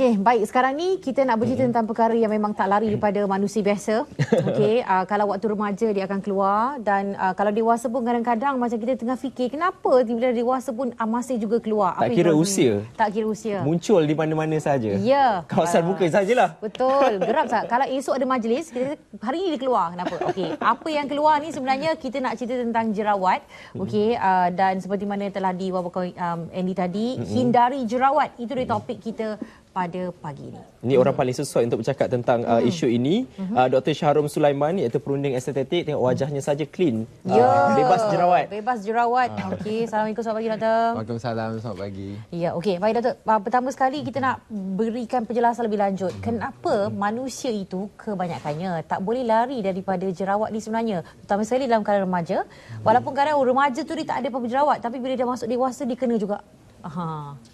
Okey, baik. Sekarang ni kita nak bercerita tentang perkara yang memang tak lari daripada manusia biasa. Okey, kalau waktu remaja dia akan keluar dan kalau dewasa pun kadang-kadang macam kita tengah fikir kenapa bila dewasa pun masih juga keluar. Tak kira usia. Tak kira usia. Muncul di mana-mana saja. Ya. Kawasan muka sajalah. Betul. Geram tak? Kalau esok ada majlis, kita hari ni dia keluar. Kenapa? Okey, apa yang keluar ni sebenarnya kita nak cerita tentang jerawat. Okey, dan seperti mana telah diwawakan Andy tadi, hindari jerawat. Itu dia topik kita pada pagi ini. Ini orang paling sesuai untuk bercakap tentang isu ini. Dr. Shahrum Sulaiman, iaitu perunding estetik, tengok wajahnya saja clean. Bebas jerawat. Bebas jerawat. Okey, Assalamualaikum, selamat pagi doktor. Waalaikumsalam, selamat pagi. Ya, okey. Baik doktor, pertama sekali kita nak berikan penjelasan lebih lanjut. Kenapa manusia itu kebanyakannya tak boleh lari daripada jerawat ni sebenarnya? Terutama sekali dalam keadaan remaja. Walaupun kadang remaja tu dia tak ada apa-apa jerawat, tapi bila dia masuk dewasa dia kena juga.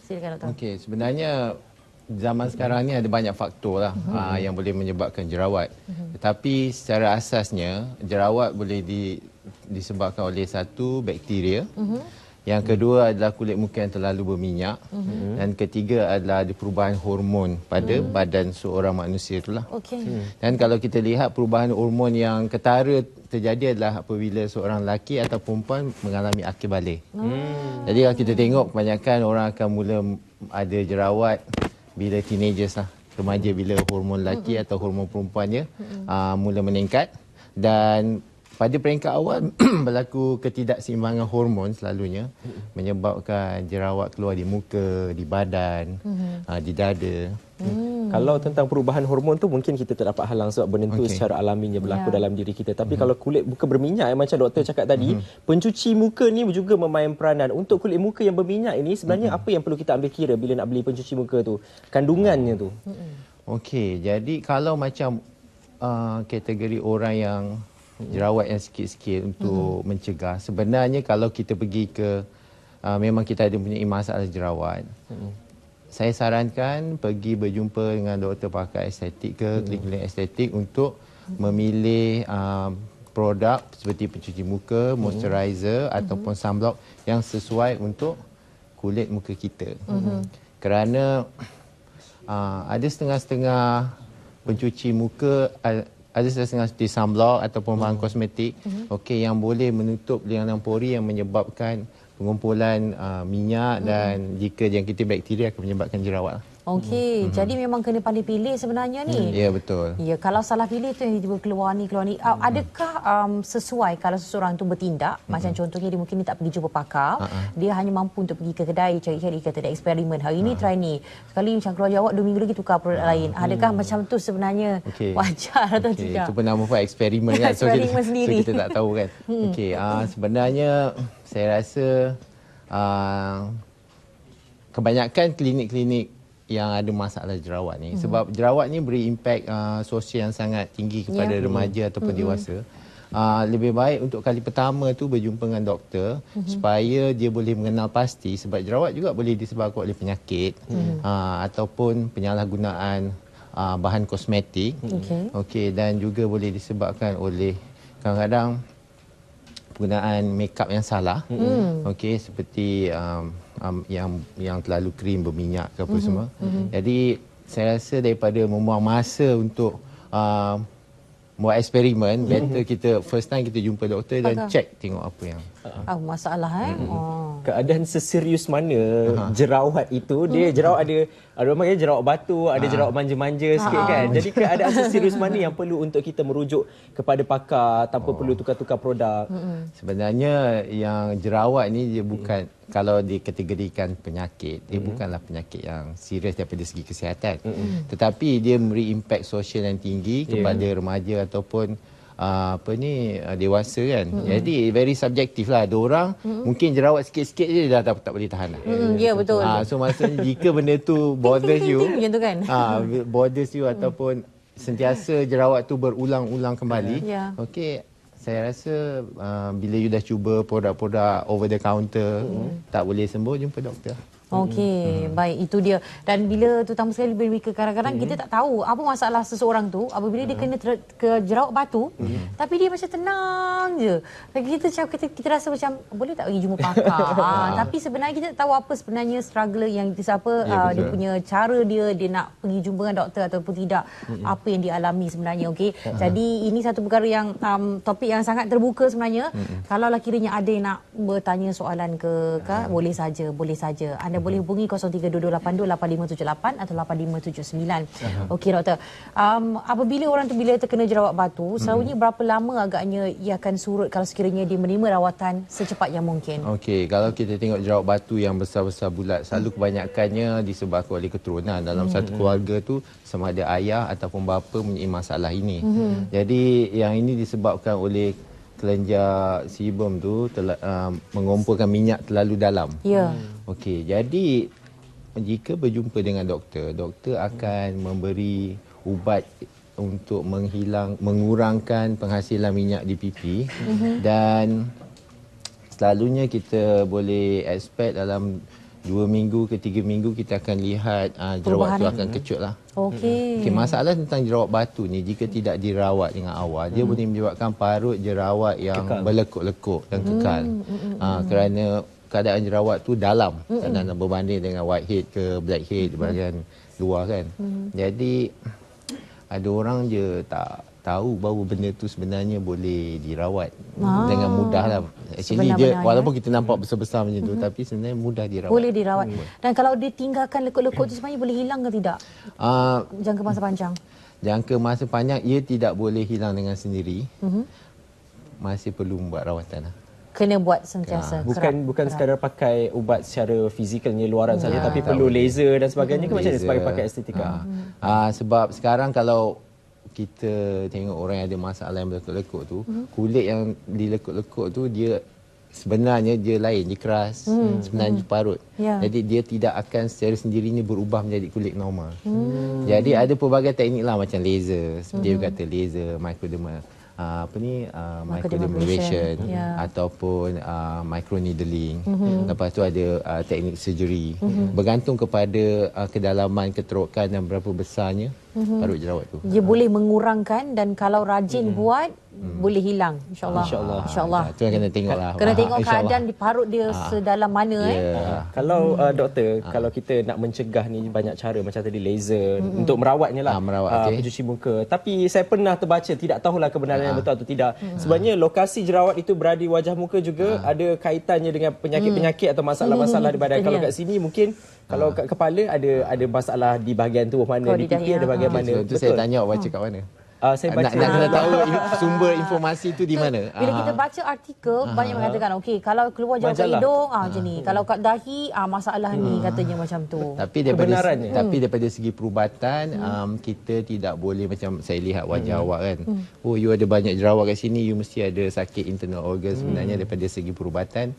Silakan doktor. Okey, sebenarnya zaman sekarang ni ada banyak faktor lah yang boleh menyebabkan jerawat. Tetapi secara asasnya jerawat boleh disebabkan oleh satu, bakteria. Yang kedua adalah kulit muka yang terlalu berminyak. Dan ketiga adalah ada perubahan hormon pada badan seorang manusia itulah. Dan kalau kita lihat perubahan hormon yang ketara terjadi adalah apabila seorang lelaki atau perempuan mengalami akil balik. Jadi kalau kita tengok kebanyakan orang akan mula ada jerawat bila teenagers lah, remaja, bila hormon lelaki atau hormon perempuannya mula meningkat. Dan pada peringkat awal berlaku ketidakseimbangan hormon selalunya menyebabkan jerawat keluar di muka, di badan, di dada. Kalau tentang perubahan hormon tu mungkin kita tak dapat halang sebab benda tu secara alaminya berlaku dalam diri kita. Tapi kalau kulit muka berminyak macam doktor cakap tadi, pencuci muka ni juga memain peranan. Untuk kulit muka yang berminyak ini sebenarnya apa yang perlu kita ambil kira bila nak beli pencuci muka tu? Kandungannya tu. Okey, jadi kalau macam kategori orang yang jerawat yang sikit-sikit untuk mencegah, sebenarnya kalau kita pergi ke memang kita ada punya masalah jerawat, saya sarankan pergi berjumpa dengan doktor pakar estetik ke klinik estetik untuk memilih produk seperti pencuci muka, moisturizer ataupun sunblock yang sesuai untuk kulit muka kita. Kerana ada setengah-setengah pencuci muka, ada setengah di sunblock ataupun bahan kosmetik yang boleh menutup liang-liang pori yang menyebabkan pengumpulan minyak dan jika jangkitan bakteria akan menyebabkan jerawat. Okey, jadi memang kena pandai pilih sebenarnya ni. Ya, betul. Ya, kalau salah pilih tu yang tiba keluar ni. Adakah sesuai kalau seseorang tu bertindak, macam contohnya dia mungkin dia tak pergi jumpa pakar, dia hanya mampu untuk pergi ke kedai cari-cari, kata dia eksperimen. Hari ni try ni. Sekali macam keluar jawab, 2 minggu lagi tukar produk lain. Adakah macam tu sebenarnya wajar atau tidak? Itu pun nama pun eksperimen kan. Eksperimen sendiri. So kita tak tahu kan. Okey, sebenarnya saya rasa kebanyakan klinik-klinik yang ada masalah jerawat ni, sebab jerawat ni beri impak sosial yang sangat tinggi kepada remaja ataupun dewasa. Lebih baik untuk kali pertama tu berjumpa dengan doktor supaya dia boleh mengenal pasti, sebab jerawat juga boleh disebabkan oleh penyakit ataupun penyalahgunaan bahan kosmetik. Dan juga boleh disebabkan oleh kadang-kadang penggunaan makeup yang salah. Seperti yang terlalu krim, berminyak ke apa semua. Jadi saya rasa daripada membuang masa untuk buat eksperimen, better kita first time kita jumpa doktor dan check tengok apa yang masalah keadaan seserius mana jerawat itu. Dia jerawat ada orang panggil jerawat batu, ada jerawat manja-manja sikit kan. Jadi keadaan seserius mana yang perlu untuk kita merujuk kepada pakar tanpa perlu tukar-tukar produk? Sebenarnya yang jerawat ni dia bukan, kalau dikategorikan penyakit, dia bukanlah penyakit yang serius daripada segi kesihatan. Tetapi dia memberi impak sosial yang tinggi kepada remaja ataupun dewasa kan. Jadi very subjektif lah. Ada orang mungkin jerawat sikit-sikit je dah tak boleh tahan lah. Ya, betul. So maksudnya jika benda tu bothers you, macam tu kan. bothers you ataupun sentiasa jerawat tu berulang-ulang kembali, saya rasa bila you dah cuba produk-produk over the counter tak boleh sembuh, jumpa doktor. Okey, baik, itu dia. Dan bila terutama sekali bila kadang-kadang kita tak tahu apa masalah seseorang tu apabila dia kena ke jerawat batu, tapi dia macam tenang je. Kita rasa macam boleh tak pergi jumpa pakar. Tapi sebenarnya kita tak tahu apa sebenarnya struggle yang dia punya cara dia nak pergi jumpa dengan doktor ataupun tidak, apa yang dia alami sebenarnya. Okey. Jadi ini satu perkara yang topik yang sangat terbuka sebenarnya. Kalau lah kiranya ada yang nak bertanya soalan ke boleh saja. Anda boleh hubungi 0322828578 atau 8579. Okey doktor. Apabila orang tu bila terkena jerawat batu, selalunya berapa lama agaknya ia akan surut kalau sekiranya dia menerima rawatan secepat yang mungkin? Okey, kalau kita tengok jerawat batu yang besar-besar bulat, selalu kebanyakannya disebabkan oleh keturunan. Dalam satu keluarga tu sama ada ayah ataupun bapa mempunyai masalah ini. Jadi yang ini disebabkan oleh kelenjar sebum tu mengumpulkan minyak terlalu dalam. Ya. Okey, jadi jika berjumpa dengan doktor akan memberi ubat untuk mengurangkan penghasilan minyak di pipi dan selalunya kita boleh expect dalam 2 minggu ke 3 minggu kita akan lihat jerawat tu akan kecut lah. Okey. Masalah tentang jerawat batu ni jika tidak dirawat dengan awal dia boleh menyebabkan parut jerawat yang berlekuk-lekuk dan kekal. Kerana keadaan jerawat tu dalam dan berbanding dengan whitehead ke blackhead di bahagian luar kan. Jadi ada orang je tak tahu bahawa benda tu sebenarnya boleh dirawat dengan mudah lah. Actually dia walaupun kita nampak besar-besar macam tu tapi sebenarnya mudah dirawat. Boleh dirawat. Dan kalau ditinggalkan lekuk-lekuk tu sebenarnya boleh hilang ke tidak? Jangka masa panjang. Jangka masa panjang ia tidak boleh hilang dengan sendiri. Masih perlu buat rawatan lah. Kena buat sentiasa. Bukan sekadar pakai ubat secara fizikalnya luaran saja tapi perlu laser dan sebagainya ke macam mana sebagai pakai estetika? Sebab sekarang kalau kita tengok orang yang ada masalah yang berlekuk-lekuk tu, kulit yang dilekuk-lekuk tu dia sebenarnya dia lain, dia keras, sebenarnya dia parut. Jadi dia tidak akan secara sendirinya berubah menjadi kulit normal. Jadi ada pelbagai teknik lah macam laser, dia kata laser, microdermabrasion ataupun microneedling. Lepas tu ada teknik surgery. Bergantung kepada kedalaman keterokan dan berapa besarnya parut jerawat tu. Dia boleh mengurangkan dan kalau rajin buat boleh hilang insya-Allah. InsyaAllah. Tu yang kena tengoklah. Kena tengok keadaan di parut dia sedalam mana Kalau doktor, kalau kita nak mencegah ni banyak cara macam tadi laser untuk merawatnya lah. Pencuci muka. Tapi saya pernah terbaca, tidak tahulah kebenaran yang betul atau tidak. Sebenarnya lokasi jerawat itu berada di wajah muka juga ada kaitannya dengan penyakit-penyakit atau masalah-masalah di badan. Kalau kat sini mungkin kalau kat kepala ada masalah di bahagian tubuh mana, di pipi ada bahagian mana. Betul. Saya tanya awak baca kat mana? Saya baca. Nak kena tahu sumber informasi itu di mana. Bila kita baca artikel banyak mengatakan okey kalau keluar jerawat kat hidung macam ni, kalau kat dahi masalah ni katanya macam tu. Tapi daripada segi perubatan kita tidak boleh macam saya lihat wajah awak kan. Oh you ada banyak jerawat kat sini, you mesti ada sakit internal organ. Sebenarnya daripada segi perubatan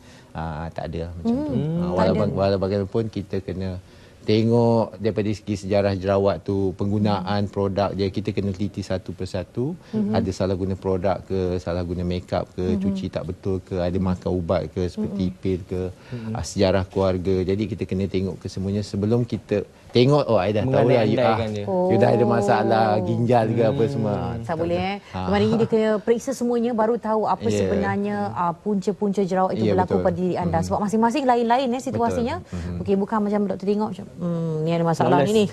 tak ada macam tu. Walaupun bagaimanapun kita kena tengok daripada segi sejarah jerawat tu, penggunaan produk dia, kita kena teliti satu persatu. Ada salah guna produk ke, salah guna makeup ke, cuci tak betul ke, ada makan ubat ke seperti pil ke, sejarah keluarga. Jadi kita kena tengok kesemuanya sebelum kita tengok I dah tahu lah you dah ada masalah ginjal ke apa semua. Tak boleh Kemarin dia kena periksa semuanya baru tahu apa sebenarnya punca-punca jerawat itu berlaku pada diri anda. Sebab masing-masing lain-lain situasinya. Okey, bukan macam doktor tengok macam ni ada masalah ni.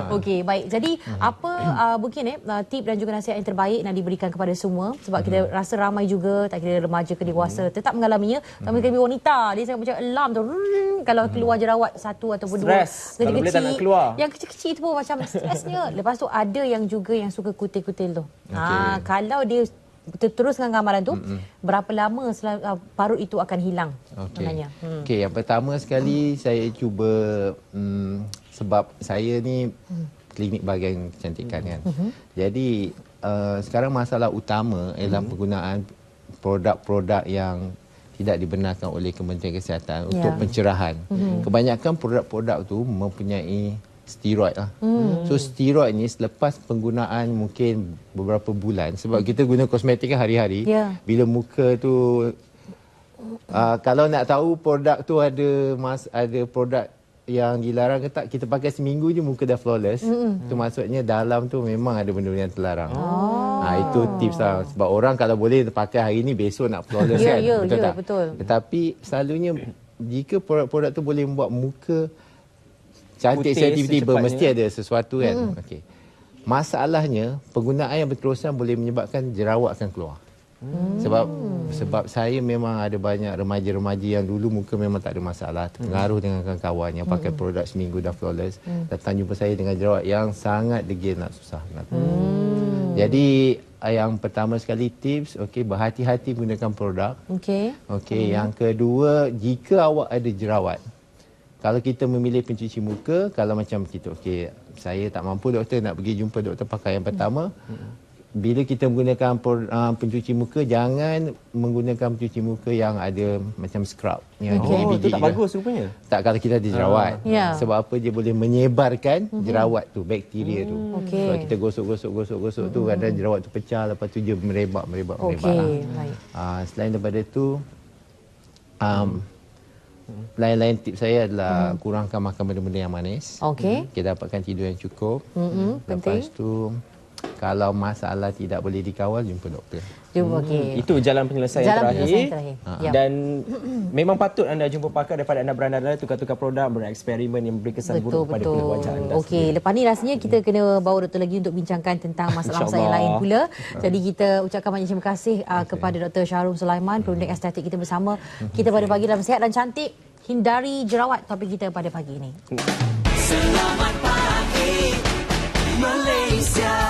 Okey, baik. Jadi apa mungkin tip dan juga nasihat yang terbaik nak diberikan kepada semua sebab kita rasa ramai juga tak kira remaja ke dewasa tetap mengalaminya. Tapi wanita dia sangat macam alarm tu kalau keluar jerawat satu ataupun dua. Kalau boleh tak nak keluar. Yang kecil-kecil tu pun macam stresnya. Lepas tu ada yang juga yang suka kutil-kutil tu. Kalau dia terus dengan gambaran tu, berapa lama parut itu akan hilang? Okey, yang pertama sekali saya cuba sebab saya ni klinik bahagian kecantikan kan. Jadi sekarang masalah utama ialah penggunaan produk-produk yang tidak dibenarkan oleh Kementerian Kesihatan untuk pencerahan. Kebanyakan produk-produk tu mempunyai steroid lah. So steroid ni selepas penggunaan mungkin beberapa bulan sebab kita guna kosmetik kan hari-hari. Bila muka tu Kalau nak tahu produk tu ada produk yang dilarang ke tak, kita pakai seminggu je muka dah flawless. Itu maksudnya dalam tu memang ada benda yang terlarang. Itu tips lah. Sebab orang kalau boleh pakai hari ni, besok nak flawless kan. Betul tak? Betul. Tetapi selalunya jika produk-produk tu boleh membuat muka cantik Putih tiba-tiba, secepatnya. mesti ada sesuatu kan. Okey. Masalahnya penggunaan yang berterusan boleh menyebabkan jerawat akan keluar. Sebab saya memang ada banyak remaja-remaja yang dulu muka memang tak ada masalah, terpengaruh dengan kawan-kawan yang pakai produk seminggu dah flawless, datang jumpa saya dengan jerawat yang sangat degil nak susah. Jadi yang pertama sekali tips, berhati-hati menggunakan produk. Yang kedua, jika awak ada jerawat, kalau kita memilih pencuci muka, kalau macam kita, saya tak mampu doktor, nak pergi jumpa doktor pakaian pertama. Bila kita menggunakan pencuci muka, jangan menggunakan pencuci muka yang ada macam scrub. Yang itu tak bagus rupanya. Tak, kalau kita ada jerawat. Sebab apa? Dia boleh menyebarkan jerawat tu, bakteria tu. Sebab kita gosok tu, kadang jerawat tu pecah, lepas tu dia merebak lah. Selain daripada tu, lain-lain tips saya adalah kurangkan makan benda-benda yang manis. Kita dapatkan tidur yang cukup. Lepas tu, kalau masalah tidak boleh dikawal, jumpa doktor. Itu jalan penyelesaian terakhir. Dan memang patut anda jumpa pakar daripada anda beranda-anda, tukar-tukar produk, bereksperimen yang beri kesan buruk pada kulit wajah anda. Lepas ni rasanya kita kena bawa doktor lagi untuk bincangkan tentang masalah-masalah yang lain pula. Jadi kita ucapkan banyak terima kasih kepada Dr. Syahrul Sulaiman, klinik estetik kita bersama. Kita pada pagi dalam Sihat dan Cantik, hindari jerawat topik kita pada pagi ini. Selamat pagi Malaysia.